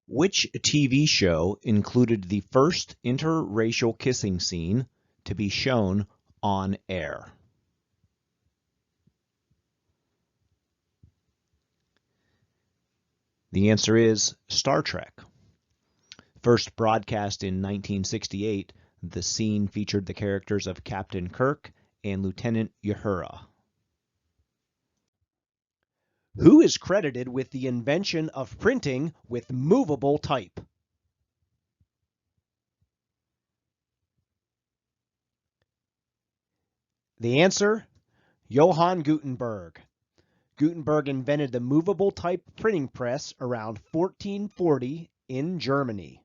Which TV show included the first interracial kissing scene to be shown on air? The answer is Star Trek. First broadcast in 1968, the scene featured the characters of Captain Kirk and Lieutenant Uhura. Who is credited with the invention of printing with movable type? The answer, Johann Gutenberg. Gutenberg invented the movable type printing press around 1440 in Germany.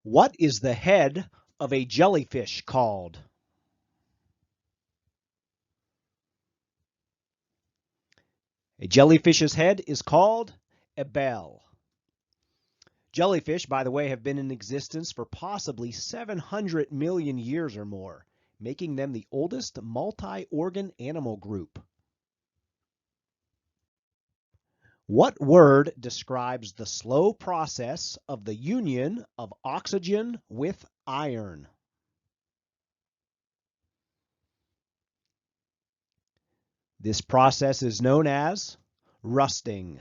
What is the head of a jellyfish called? A jellyfish's head is called a bell. Jellyfish, by the way, have been in existence for possibly 700 million years or more, making them the oldest multi-organ animal group. What word describes the slow process of the union of oxygen with iron? This process is known as rusting.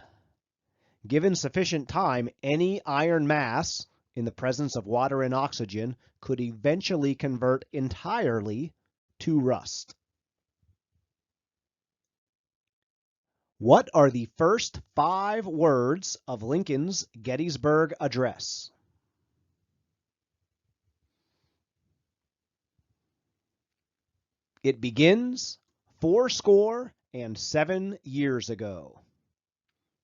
Given sufficient time, any iron mass in the presence of water and oxygen could eventually convert entirely to rust. What are the first 5 words of Lincoln's Gettysburg Address? It begins 77 years ago.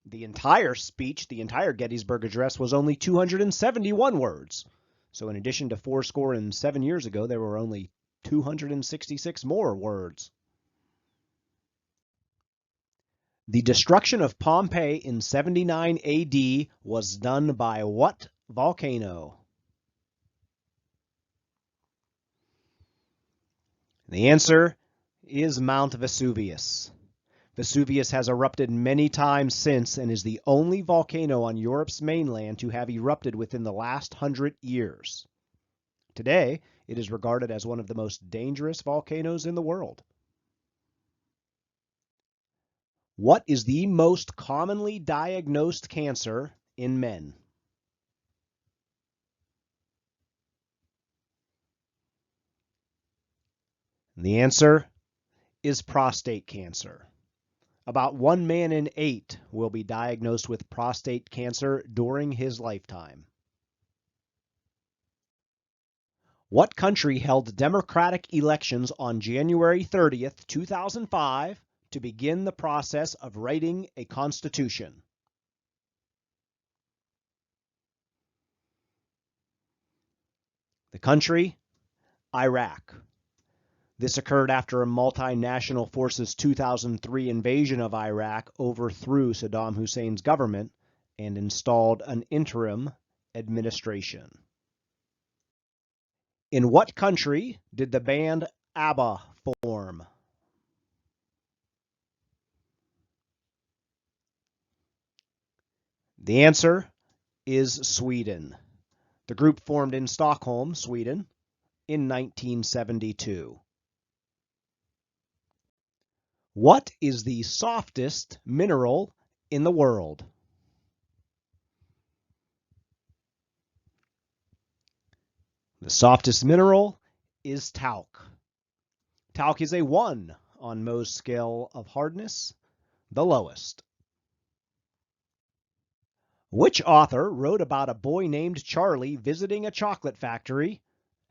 The entire speech, the entire Gettysburg Address, was only 271 words. So in addition to 77 years ago, there were only 266 more words. The destruction of Pompeii in 79 AD was done by what volcano? The answer is Mount Vesuvius. Vesuvius has erupted many times since and is the only volcano on Europe's mainland to have erupted within the last 100 years. Today, it is regarded as one of the most dangerous volcanoes in the world. What is the most commonly diagnosed cancer in men? The answer is prostate cancer. About 1 man in 8 will be diagnosed with prostate cancer during his lifetime. What country held democratic elections on January 30th, 2005 to begin the process of writing a constitution? The country, Iraq. This occurred after a multinational forces 2003 invasion of Iraq overthrew Saddam Hussein's government and installed an interim administration. In what country did the band ABBA form? The answer is Sweden. The group formed in Stockholm, Sweden, in 1972. What is the softest mineral in the world? The softest mineral is talc. Talc is a 1 on Mohs scale of hardness, the lowest. Which author wrote about a boy named Charlie visiting a chocolate factory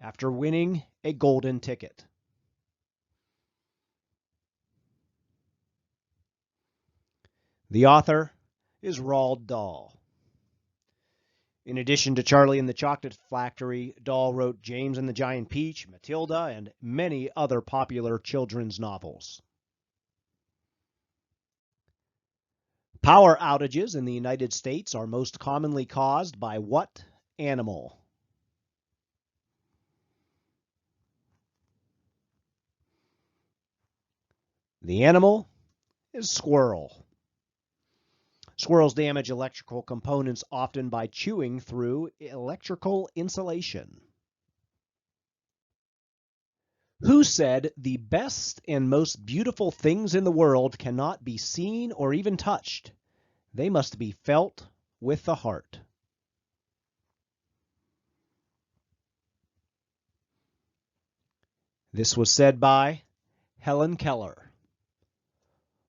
after winning a golden ticket? The author is Roald Dahl. In addition to Charlie and the Chocolate Factory, Dahl wrote James and the Giant Peach, Matilda, and many other popular children's novels. Power outages in the United States are most commonly caused by what animal? The animal is squirrel. Squirrels damage electrical components often by chewing through electrical insulation. Who said the best and most beautiful things in the world cannot be seen or even touched? They must be felt with the heart. This was said by Helen Keller.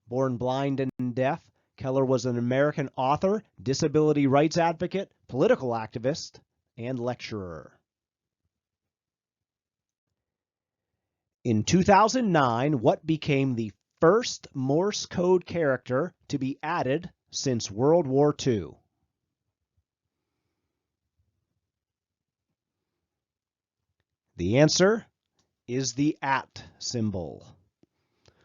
Born blind and deaf, Keller was an American author, disability rights advocate, political activist, and lecturer. In 2009, what became the first Morse code character to be added since World War II? The answer is the @ symbol.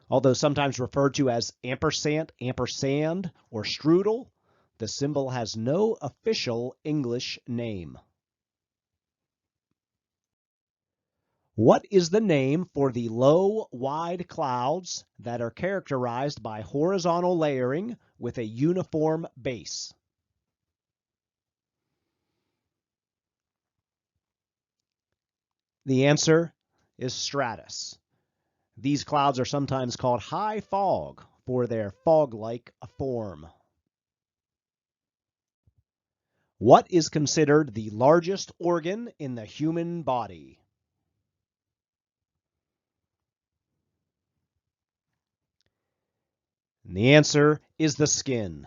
Although sometimes referred to as ampersand, ampersand, or strudel, the symbol has no official English name. What is the name for the low, wide clouds that are characterized by horizontal layering with a uniform base? The answer is stratus. These clouds are sometimes called high fog for their fog-like form. What is considered the largest organ in the human body? And the answer is the skin.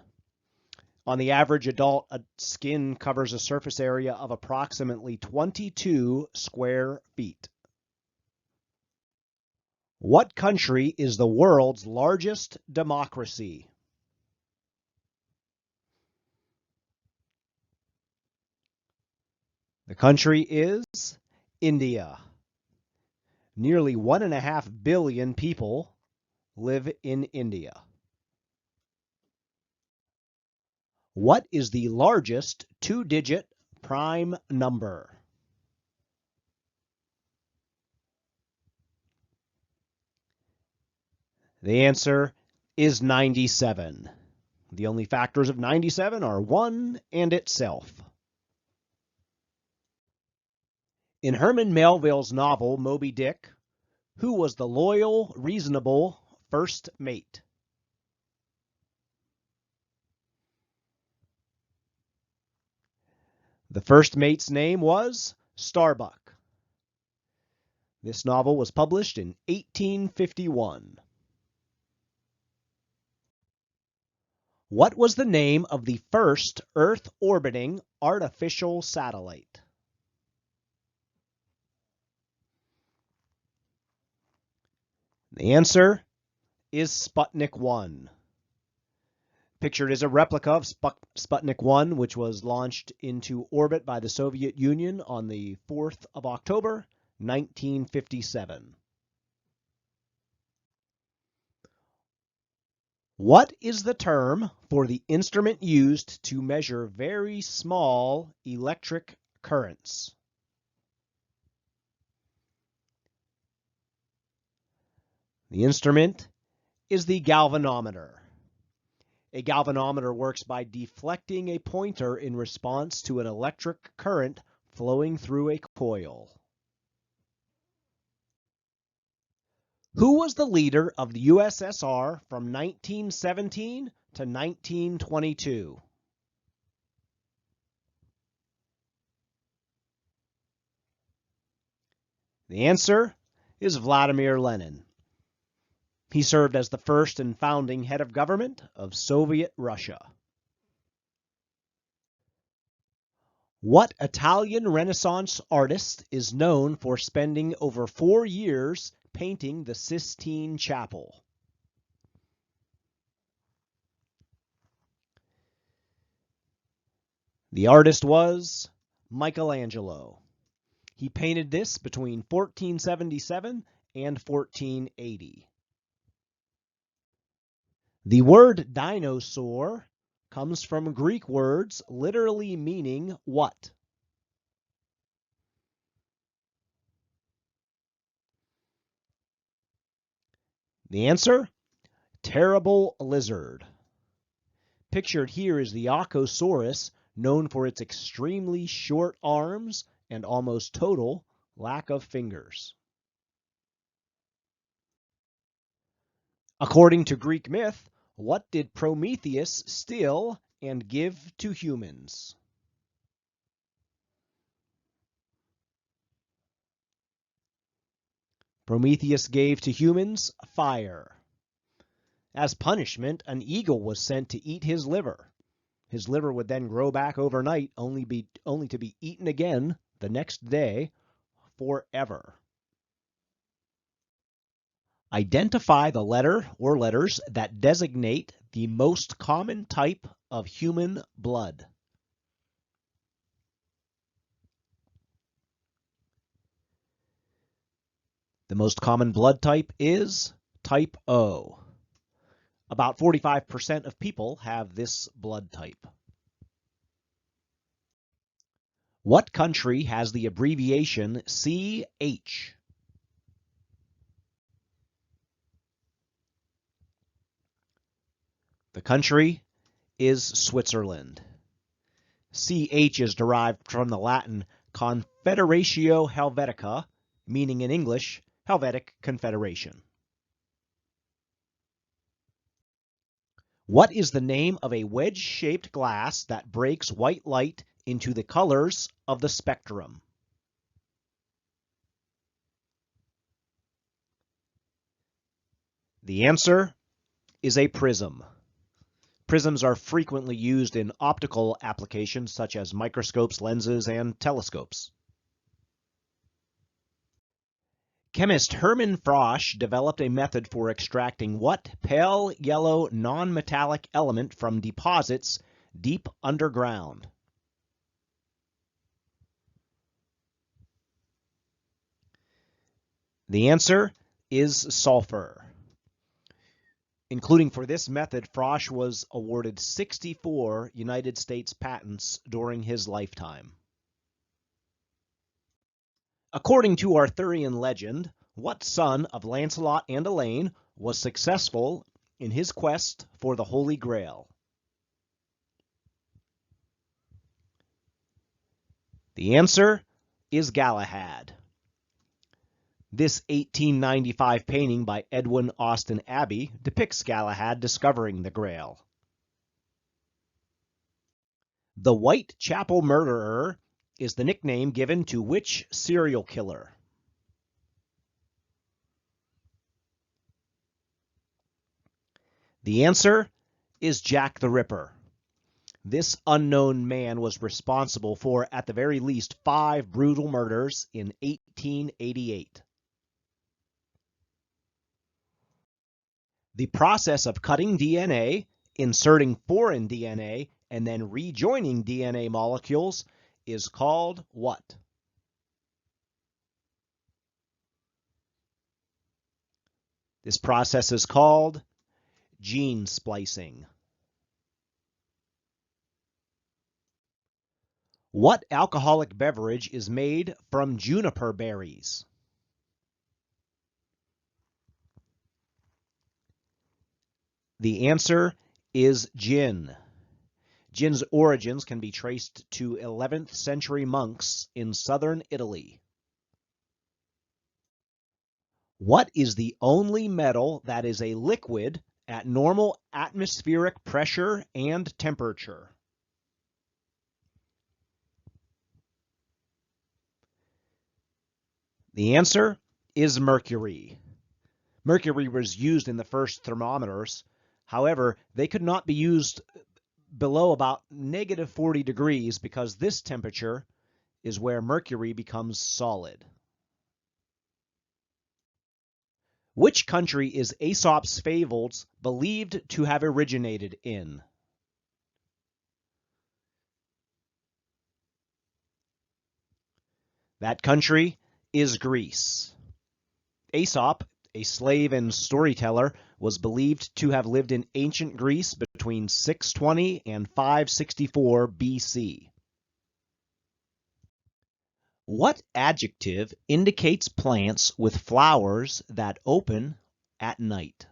On the average adult, a skin covers a surface area of approximately 22 square feet. What country is the world's largest democracy? The country is India. Nearly 1.5 billion people live in India. What is the largest two-digit prime number? The answer is 97. The only factors of 97 are 1 and itself. In Herman Melville's novel Moby Dick, who was the loyal, reasonable first mate? The first mate's name was Starbuck. This novel was published in 1851. What was the name of the first Earth-orbiting artificial satellite? The answer is Sputnik 1. Pictured is a replica of Sputnik 1, which was launched into orbit by the Soviet Union on the 4th of October, 1957. What is the term for the instrument used to measure very small electric currents? The instrument is the galvanometer. A galvanometer works by deflecting a pointer in response to an electric current flowing through a coil. Who was the leader of the USSR from 1917 to 1922? The answer is Vladimir Lenin. He served as the first and founding head of government of Soviet Russia. What Italian Renaissance artist is known for spending over 4 years painting the Sistine Chapel? The artist was Michelangelo. He painted this between 1477 and 1480. The word dinosaur comes from Greek words literally meaning what? The answer? Terrible lizard. Pictured here is the Archosaurus, known for its extremely short arms and almost total lack of fingers. According to Greek myth, what did Prometheus steal and give to humans? Prometheus gave to humans fire. As punishment, an eagle was sent to eat his liver. His liver would then grow back overnight, only to be eaten again the next day forever. Identify the letter or letters that designate the most common type of human blood. The most common blood type is type O. About 45% of people have this blood type. What country has the abbreviation CH? The country is Switzerland. CH is derived from the Latin Confederatio Helvetica, meaning in English, Helvetic Confederation. What is the name of a wedge-shaped glass that breaks white light into the colors of the spectrum? The answer is a prism. Prisms are frequently used in optical applications such as microscopes, lenses, and telescopes. Chemist Hermann Frosch developed a method for extracting what pale yellow non-metallic element from deposits deep underground? The answer is sulfur. Including for this method, Frosch was awarded 64 United States patents during his lifetime. According to Arthurian legend, what son of Lancelot and Elaine was successful in his quest for the Holy Grail? The answer is Galahad. This 1895 painting by Edwin Austin Abbey depicts Galahad discovering the Grail. The Whitechapel Murderer is the nickname given to which serial killer? The answer is Jack the Ripper. This unknown man was responsible for, at the very least, 5 brutal murders in 1888. The process of cutting DNA, inserting foreign DNA, and then rejoining DNA molecules is called what? This process is called gene splicing. What alcoholic beverage is made from juniper berries? The answer is gin. Gin's origins can be traced to 11th century monks in southern Italy. What is the only metal that is a liquid at normal atmospheric pressure and temperature? The answer is mercury. Mercury was used in the first thermometers. However, they could not be used below about negative 40 degrees because this temperature is where mercury becomes solid. Which country is Aesop's Fables believed to have originated in? That country is Greece. Aesop, a slave and storyteller, was believed to have lived in ancient Greece between 620 and 564 BC. What adjective indicates plants with flowers that open at night?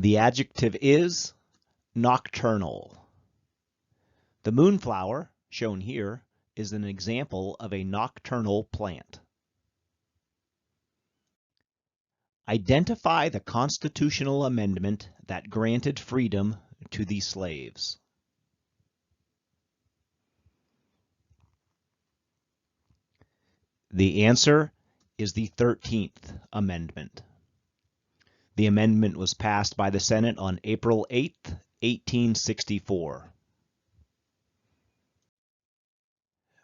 The adjective is nocturnal. The moonflower, shown here, is an example of a nocturnal plant. Identify the constitutional amendment that granted freedom to the slaves. The answer is the 13th Amendment. The amendment was passed by the Senate on April 8, 1864.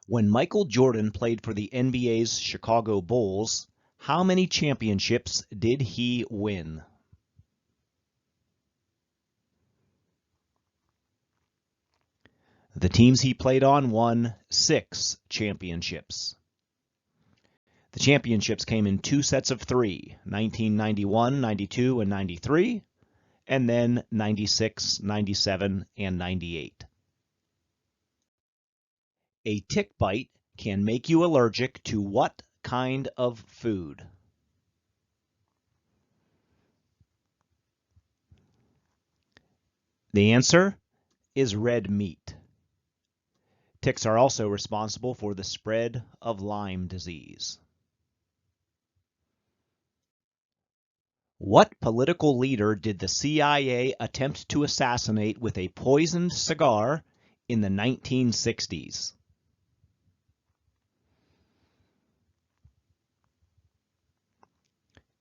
When Michael Jordan played for the NBA's Chicago Bulls, how many championships did he win? The teams he played on won 6 championships. The championships came in 2 sets of 3, 1991, 92, and 93, and then 96, 97, and 98. A tick bite can make you allergic to what kind of food? The answer is red meat. Ticks are also responsible for the spread of Lyme disease. What political leader did the CIA attempt to assassinate with a poisoned cigar in the 1960s?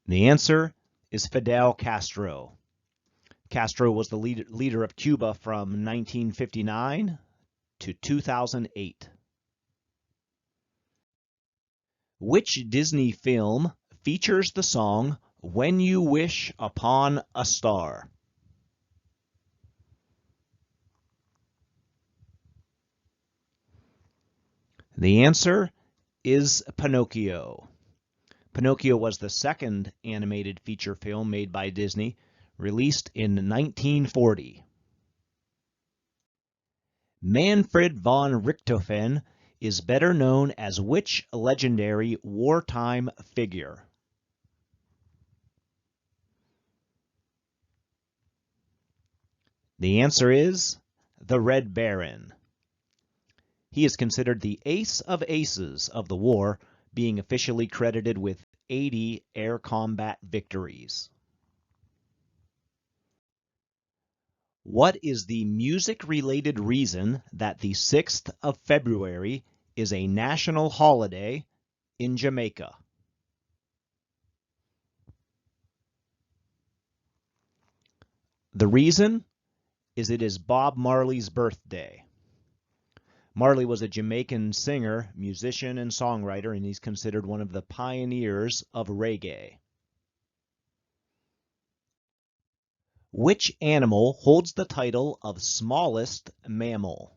The answer is Fidel Castro. Castro was the leader of Cuba from 1959 to 2008. Which Disney film features the song When You Wish Upon a Star? The answer is Pinocchio. Pinocchio was the second animated feature film made by Disney, released in 1940. Manfred von Richthofen is better known as which legendary wartime figure? The answer is the Red Baron. He is considered the ace of aces of the war, being officially credited with 80 air combat victories. What is the music-related reason that the 6th of February is a national holiday in Jamaica? The reason is it is Bob Marley's birthday. Marley was a Jamaican singer, musician, and songwriter, and he's considered one of the pioneers of reggae. Which animal holds the title of smallest mammal?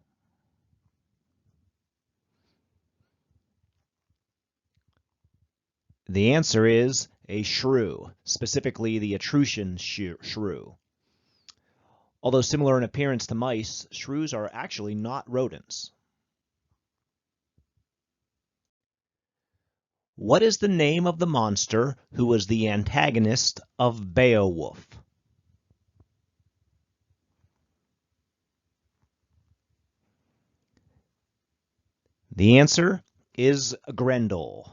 The answer is a shrew, specifically the Etruscan shrew. Although similar in appearance to mice, shrews are actually not rodents. What is the name of the monster who was the antagonist of Beowulf? The answer is Grendel.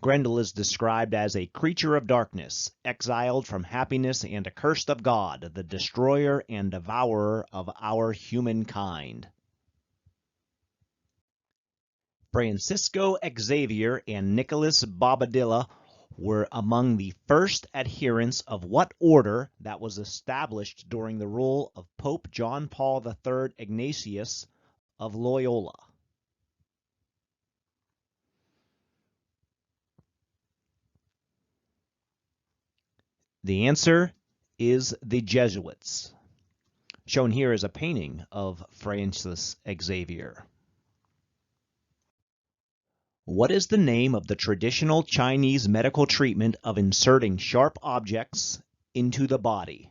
Grendel is described as a creature of darkness, exiled from happiness and accursed of God, the destroyer and devourer of our humankind. Francisco Xavier and Nicholas Bobadilla were among the first adherents of what order that was established during the rule of Pope John Paul III Ignatius of Loyola? The answer is the Jesuits. Shown here is a painting of Francis Xavier. What is the name of the traditional Chinese medical treatment of inserting sharp objects into the body?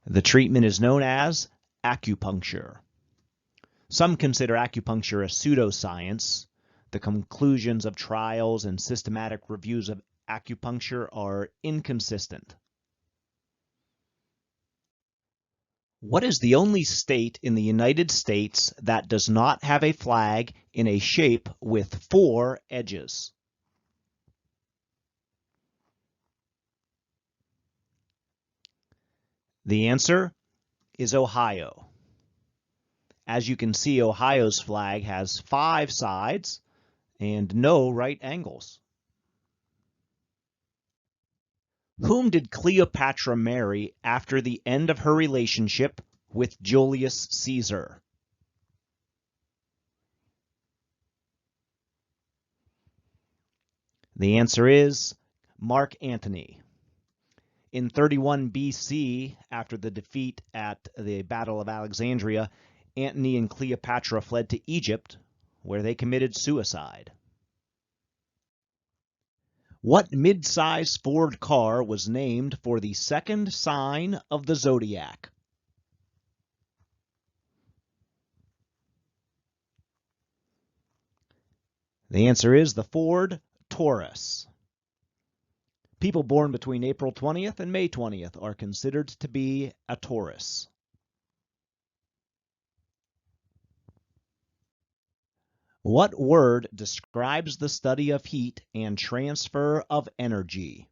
The treatment is known as acupuncture. Some consider acupuncture a pseudoscience, The conclusions of trials and systematic reviews of acupuncture are inconsistent. What is the only state in the United States that does not have a flag in a shape with 4 edges? The answer is Ohio. As you can see, Ohio's flag has 5 sides and no right angles. Whom did Cleopatra marry after the end of her relationship with Julius Caesar? The answer is Mark Antony. In 31 BC, after the defeat at the Battle of Alexandria, Antony and Cleopatra fled to Egypt, where they committed suicide. What mid-size Ford car was named for the second sign of the zodiac? The answer is the Ford Taurus. People born between April 20th and May 20th are considered to be a Taurus. What word describes the study of heat and transfer of energy?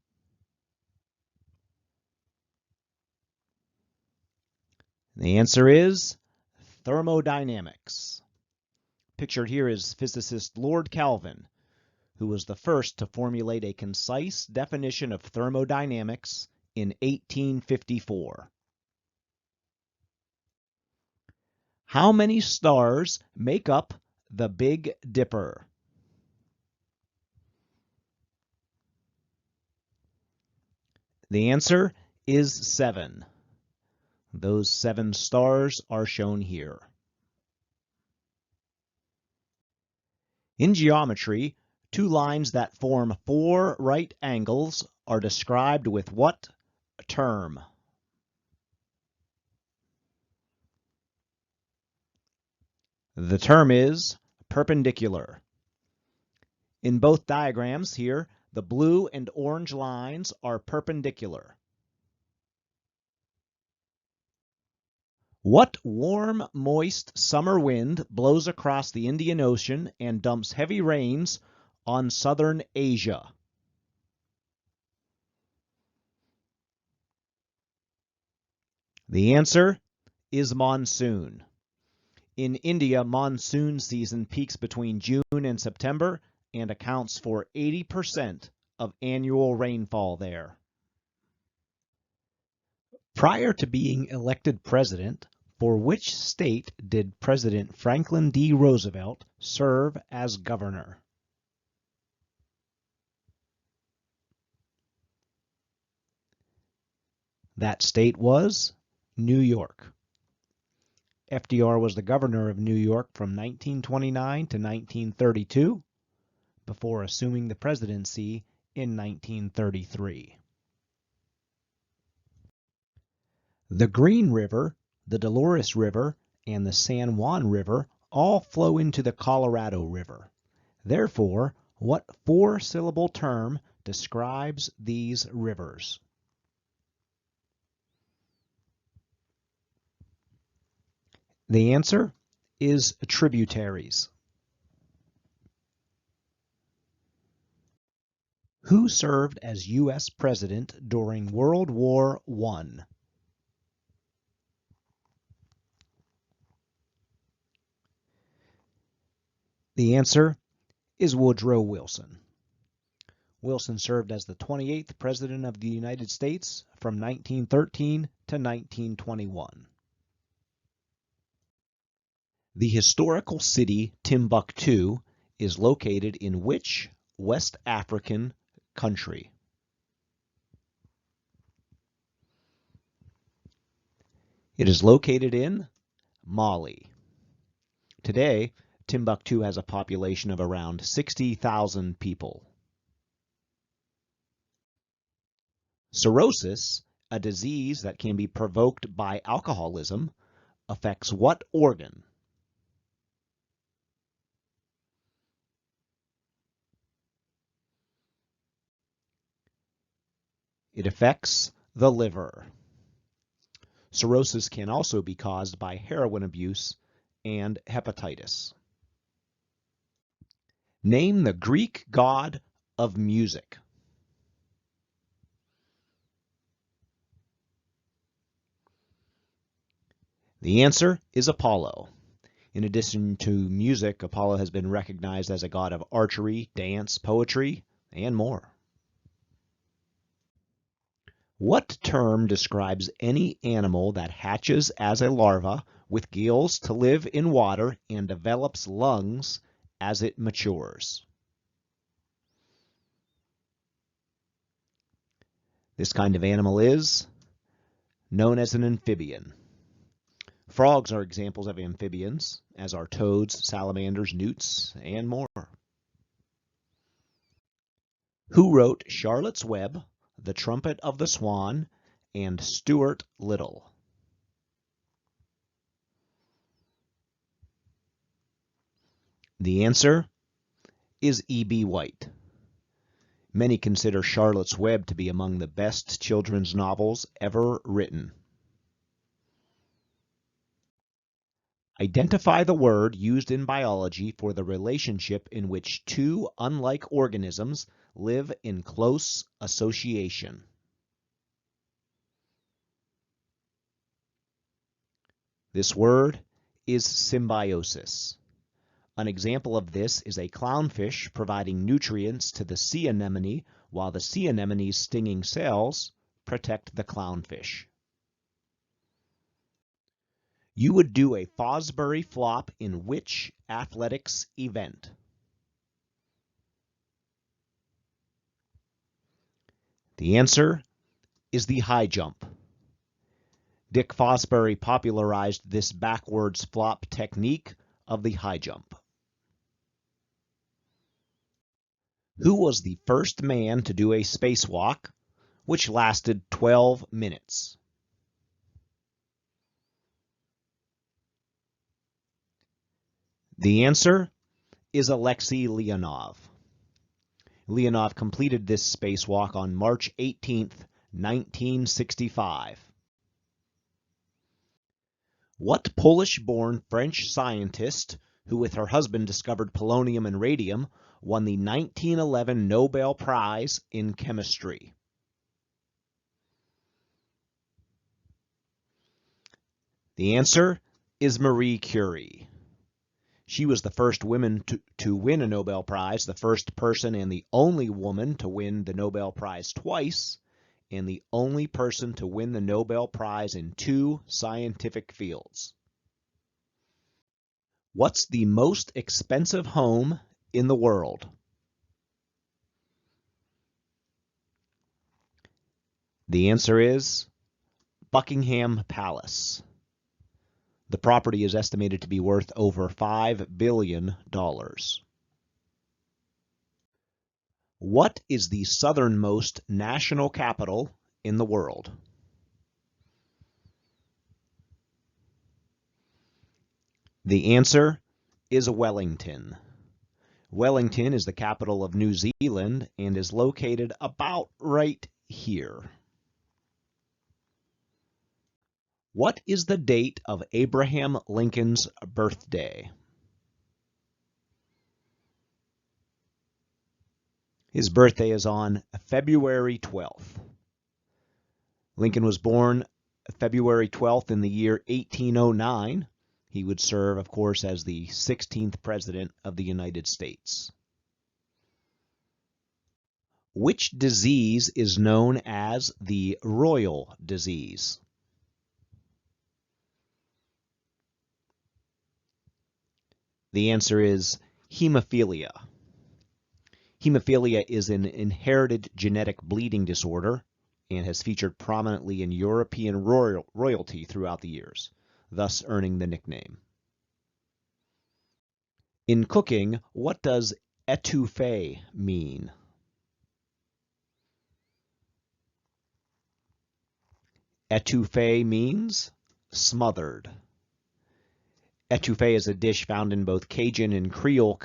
The answer is thermodynamics. Pictured here is physicist Lord Kelvin, who was the first to formulate a concise definition of thermodynamics in 1854. How many stars make up the Big Dipper? The answer is 7. Those 7 stars are shown here. In geometry, 2 lines that form 4 right angles are described with what term? The term is perpendicular. In both diagrams here, the blue and orange lines are perpendicular. What warm, moist summer wind blows across the Indian Ocean and dumps heavy rains on southern Asia? The answer is monsoon. In India, monsoon season peaks between June and September and accounts for 80% of annual rainfall there. Prior to being elected president, for which state did President Franklin D. Roosevelt serve as governor? That state was New York. FDR was the governor of New York from 1929 to 1932, before assuming the presidency in 1933. The Green River, the Dolores River, and the San Juan River all flow into the Colorado River. Therefore, what 4-syllable term describes these rivers? The answer is tributaries. Who served as U.S. President during World War I? The answer is Woodrow Wilson. Wilson served as the 28th President of the United States from 1913 to 1921. The historical city Timbuktu is located in which West African country? It is located in Mali. Today, Timbuktu has a population of around 60,000 people. Cirrhosis, a disease that can be provoked by alcoholism, affects what organ? It affects the liver. Cirrhosis can also be caused by heroin abuse and hepatitis. Name the Greek god of music. The answer is Apollo. In addition to music, Apollo has been recognized as a god of archery, dance, poetry, and more. What term describes any animal that hatches as a larva with gills to live in water and develops lungs as it matures? This kind of animal is known as an amphibian. Frogs are examples of amphibians, as are toads, salamanders, newts, and more. Who wrote Charlotte's Web, The Trumpet of the Swan, and Stuart Little? The answer is E.B. White. Many consider Charlotte's Web to be among the best children's novels ever written. Identify the word used in biology for the relationship in which two unlike organisms live in close association. This word is symbiosis. An example of this is a clownfish providing nutrients to the sea anemone while the sea anemone's stinging cells protect the clownfish. You would do a Fosbury flop in which athletics event? The answer is the high jump. Dick Fosbury popularized this backwards flop technique of the high jump. Who was the first man to do a spacewalk, which lasted 12 minutes? The answer is Alexei Leonov. Leonov completed this spacewalk on March 18, 1965. What Polish-born French scientist, who with her husband discovered polonium and radium, won the 1911 Nobel Prize in Chemistry? The answer is Marie Curie. She was the first woman to win a Nobel Prize, the first person and the only woman to win the Nobel Prize twice, and the only person to win the Nobel Prize in 2 scientific fields. What's the most expensive home in the world? The answer is Buckingham Palace. The property is estimated to be worth over $5 billion. What is the southernmost national capital in the world? The answer is Wellington. Wellington is the capital of New Zealand and is located about right here. What is the date of Abraham Lincoln's birthday? His birthday is on February 12th. Lincoln was born February 12th in the year 1809. He would serve, of course, as the 16th President of the United States. Which disease is known as the royal disease? The answer is hemophilia. Hemophilia is an inherited genetic bleeding disorder and has featured prominently in European royalty throughout the years, thus earning the nickname. In cooking, what does étouffée mean? Étouffée means smothered. Étouffée is a dish found in both Cajun and Creole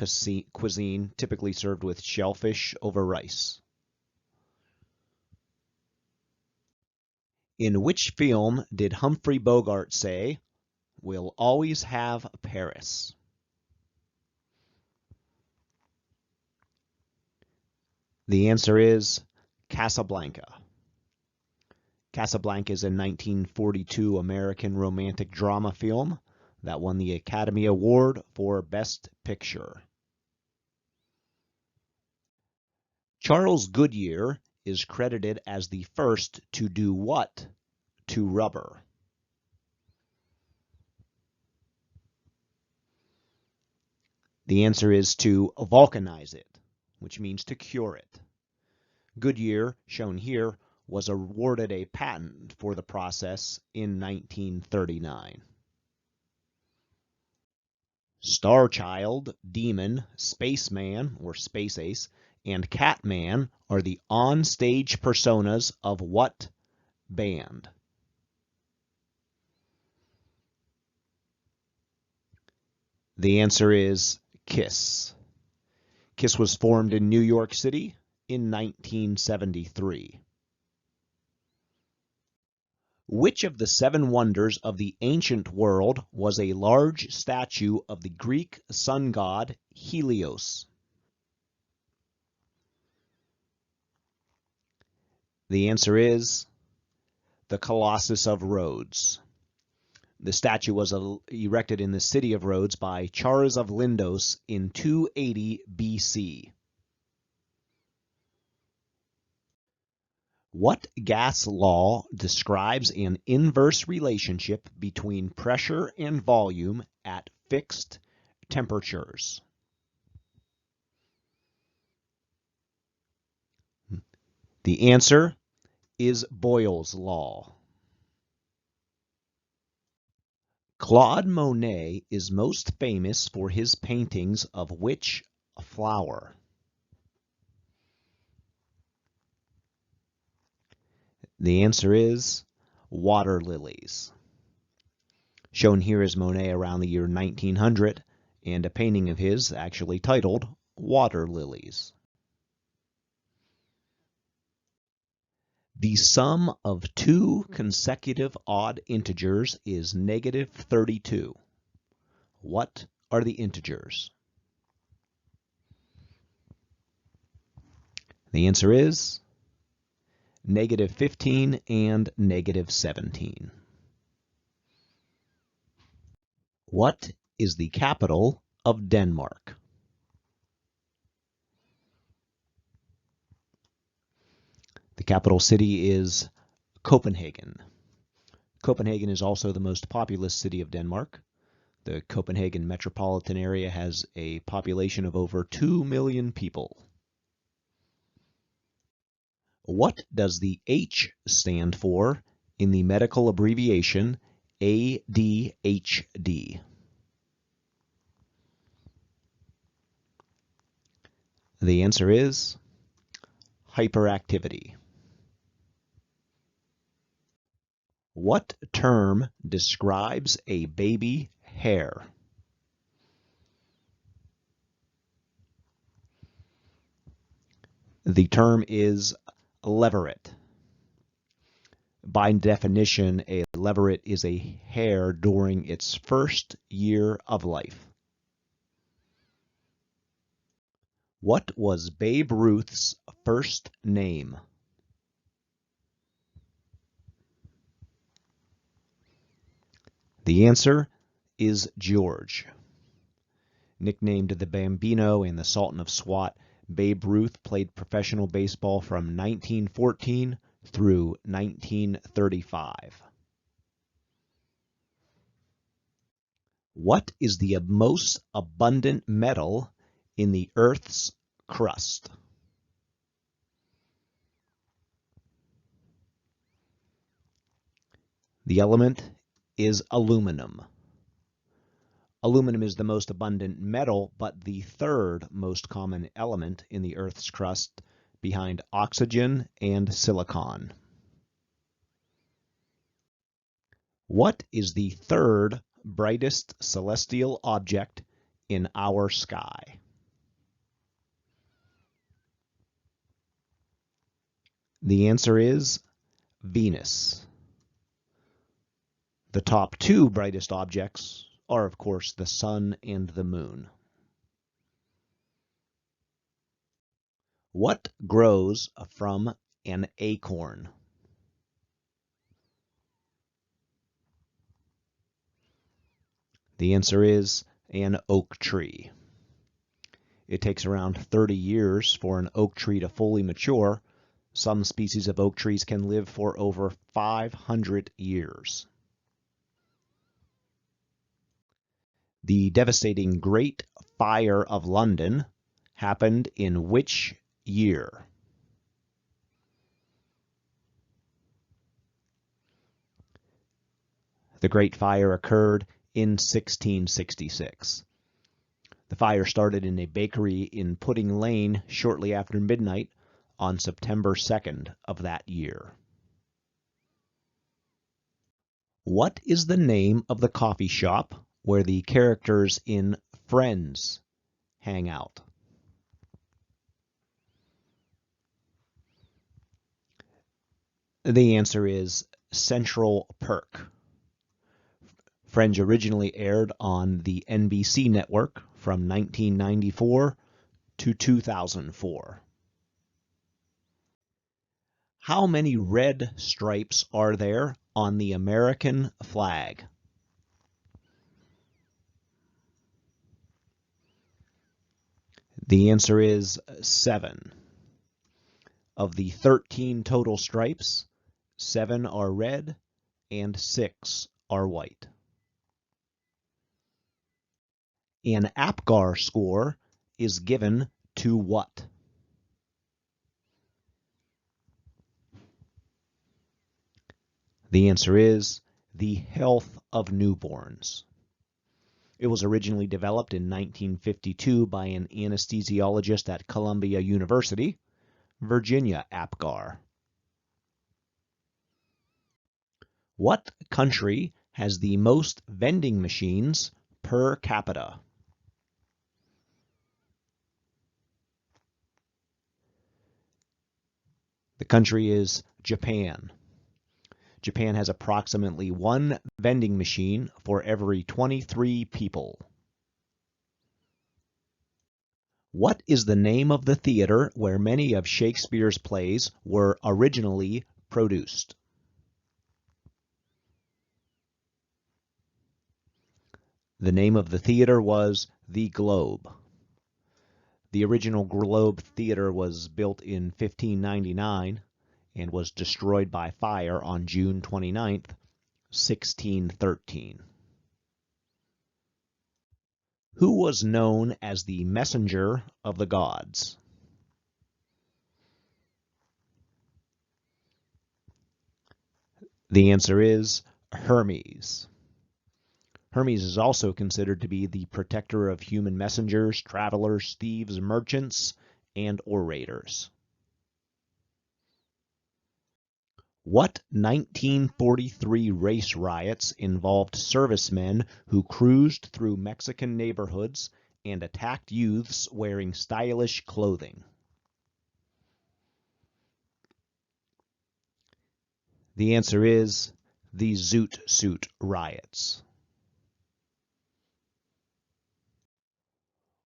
cuisine, typically served with shellfish over rice. In which film did Humphrey Bogart say, "We'll always have Paris"? The answer is Casablanca. Casablanca is a 1942 American romantic drama film that won the Academy Award for Best Picture. Charles Goodyear is credited as the first to do what to rubber? The answer is to vulcanize it, which means to cure it. Goodyear, shown here, was awarded a patent for the process in 1939. Starchild, Demon, Spaceman or Space Ace, and Catman are the on-stage personas of what band? The answer is Kiss. Kiss was formed in New York City in 1973. Which of the seven wonders of the ancient world was a large statue of the Greek sun god Helios? The answer is the Colossus of Rhodes. The statue was erected in the city of Rhodes by Chares of Lindos in 280 BC. What gas law describes an inverse relationship between pressure and volume at fixed temperatures? The answer is Boyle's law. Claude Monet is most famous for his paintings of which flower? The answer is water lilies. Shown here is Monet around the year 1900, and a painting of his actually titled Water Lilies. The sum of two consecutive odd integers is negative 32. What are the integers? The answer is negative 15 and negative 17. What is the capital of Denmark? The capital city is Copenhagen. Copenhagen is also the most populous city of Denmark. The Copenhagen metropolitan area has a population of over 2 million people. What does the H stand for in the medical abbreviation ADHD? The answer is hyperactivity. What term describes a baby hare? The term is leveret. By definition, a leveret is a hare during its first year of life. What was Babe Ruth's first name? The answer is George. Nicknamed the Bambino and the Sultan of Swat, Babe Ruth played professional baseball from 1914 through 1935. What is the most abundant metal in the Earth's crust? The element is aluminum. Aluminum is the most abundant metal, but the third most common element in the Earth's crust, behind oxygen and silicon. What is the third brightest celestial object in our sky? The answer is Venus. The top two brightest objects are, of course, the sun and the moon. What grows from an acorn? The answer is an oak tree. It takes around 30 years for an oak tree to fully mature. Some species of oak trees can live for over 500 years. The devastating Great Fire of London happened in which year? The Great Fire occurred in 1666. The fire started in a bakery in Pudding Lane shortly after midnight on September 2nd of that year. What is the name of the coffee shop where the characters in Friends hang out? The answer is Central Perk. Friends originally aired on the NBC network from 1994 to 2004. How many red stripes are there on the American flag? The answer is 7. Of the 13 total stripes, 7 are red and 6 are white. An APGAR score is given to what? The answer is the health of newborns. It was originally developed in 1952 by an anesthesiologist at Columbia University, Virginia APGAR. What country has the most vending machines per capita? The country is Japan. Japan has approximately 1 vending machine for every 23 people. What is the name of the theater where many of Shakespeare's plays were originally produced? The name of the theater was the Globe. The original Globe Theater was built in 1599 and was destroyed by fire on June 29, 1613. Who was known as the messenger of the gods? The answer is Hermes. Hermes is also considered to be the protector of human messengers, travelers, thieves, merchants, and orators. What 1943 race riots involved servicemen who cruised through Mexican neighborhoods and attacked youths wearing stylish clothing? The answer is the Zoot Suit riots.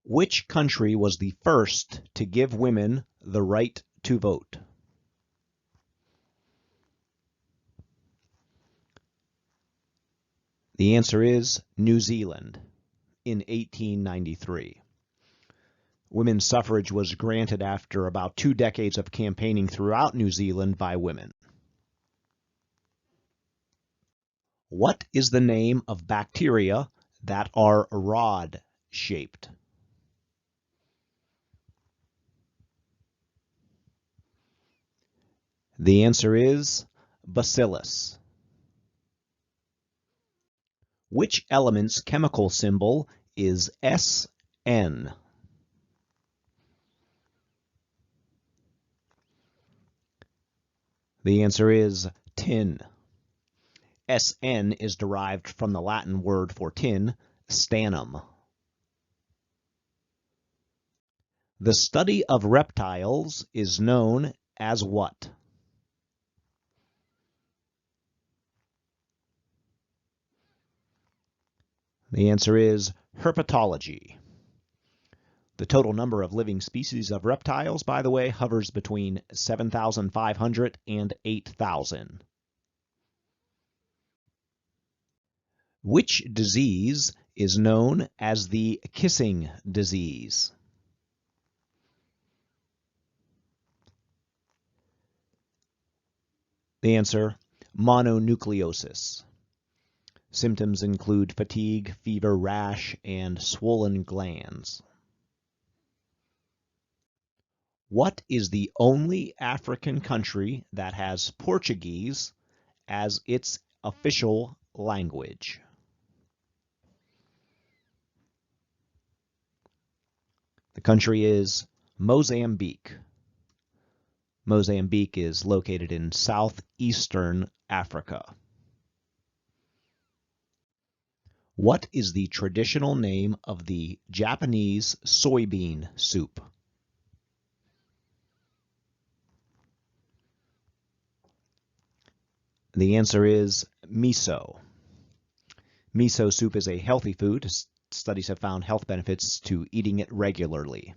Which country was the first to give women the right to vote? The answer is New Zealand in 1893. Women's suffrage was granted after about 2 decades of campaigning throughout New Zealand by women. What is the name of bacteria that are rod-shaped? The answer is Bacillus. Which element's chemical symbol is Sn? The answer is tin. Sn is derived from the Latin word for tin, stannum. The study of reptiles is known as what? The answer is herpetology. The total number of living species of reptiles, by the way, hovers between 7,500 and 8,000. Which disease is known as the kissing disease? The answer, mononucleosis. Symptoms include fatigue, fever, rash, and swollen glands. What is the only African country that has Portuguese as its official language? The country is Mozambique. Mozambique is located in southeastern Africa. What is the traditional name of the Japanese soybean soup? The answer is miso. Miso soup is a healthy food. Studies have found health benefits to eating it regularly.